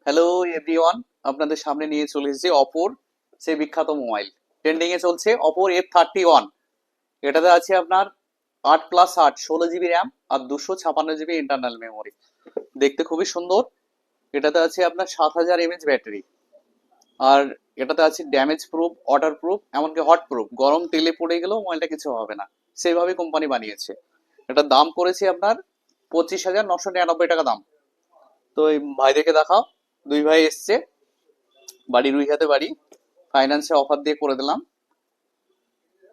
Hello everyone, আপনাদের সামনে নিয়ে চলে এসেছি অপোর সেই বিখ্যাত মোবাইল। ট্রেন্ডিং এ চলছে অপোর F31। এটাতে আছে আপনার 8+8 16 জিবি র্যাম আর 256 জিবি ইন্টারনাল মেমোরি। দেখতে খুবই সুন্দর। এটাতে আছে আপনার 7000 mAh ব্যাটারি। আর এটাতে আছে ড্যামেজ প্রুফ, ওয়াটার প্রুফ, এমনকি হট প্রুফ। গরম তেলে পড়ে গেলেও মোবাইলটা কিছু হবে না, সেইভাবে কোম্পানি বানিয়েছে। এটার দাম করেছে আপনার 25,999 টাকা দাম। তো এই ভাইদেরকে দেখাও, দুই ভাই এসছে, বাড়ি রুইহাতে বাড়ি, ফাইন্যান্সে অফার দিয়ে করে দিলাম।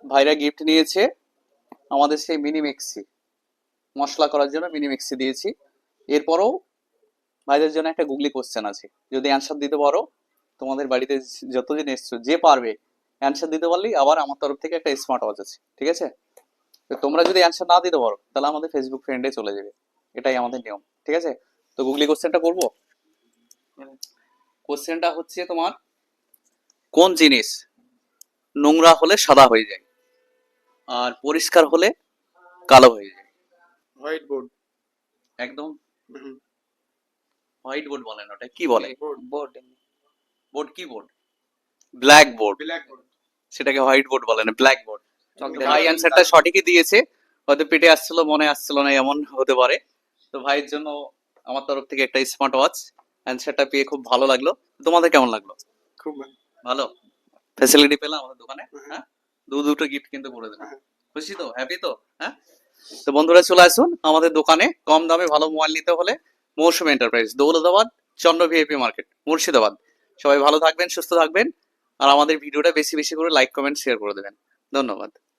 ভাইরা গিফট নিয়েছে আমাদের সেই মিনি মিক্সি, মশলা করার জন্য মিনি মিক্সি দিয়েছি। এরপরও ভাইদের জন্য একটা গুগলি কোশ্চেন আছে, যদি অ্যান্সার দিতে পারো, তোমাদের বাড়িতে যতদিন এসছো যে পারবে অ্যান্সার দিতে পারলেই আবার আমার তরফ থেকে একটা স্মার্ট ওয়াচ আছে, ঠিক আছে? তো তোমরা যদি অ্যান্সার না দিতে পারো তাহলে আমাদের ফেসবুক ফ্রেন্ডে চলে যাবে, এটাই আমাদের নিয়ম, ঠিক আছে? তো গুগলি কোশ্চেনটা করবো। কোশ্চেনটা হচ্ছে তোমার, কোন জিনিস নোংরা হলে সাদা হয়ে যায় আর পরিষ্কার হলে কালো হয়ে যায়? White board. একদম হোয়াইট বোর্ড বলে না, ওটা কি বলে? বোর্ড বোর্ড কি board? Black board. Black board. সেটাকে হোয়াইট বোর্ড বলে না, ব্ল্যাক বোর্ড। চকলেট ভাই অ্যান্সারটা সঠিকই দিয়েছে, হয়তো পেটে আসছিল মনে আসছিল না, এমন হতে পারে। তো ভাইয়ের জন্য আমার তরফ থেকে একটা স্মার্ট ওয়াচ। অ্যান্সারটা পেয়ে খুব ভালো লাগলো। তোমাদের কেমন লাগলো? খুব ভালো। ভালো ফ্যাসিলিটি পেলাম আমাদের দোকানে। হ্যাঁ। হ্যাঁ, দুটো গিফট কিন্তু করে দিলাম। হ্যাঁ। খুশি তো, হ্যাপি তো? হ্যাঁ। তো বন্ধুরা চলে আসুন আমাদের দোকানে, কম দামে ভালো মোবাইল নিতে হলে মৌসুমী এন্টারপ্রাইজ, দৌলতাবাদ, চন্দ্র ভিআইপি মার্কেট, মুর্শিদাবাদ। সবাই ভালো থাকবেন, সুস্থ থাকবেন, আর আমাদের ভিডিওটা বেশি বেশি করে লাইক, কমেন্ট, শেয়ার করে দেবেন। ধন্যবাদ।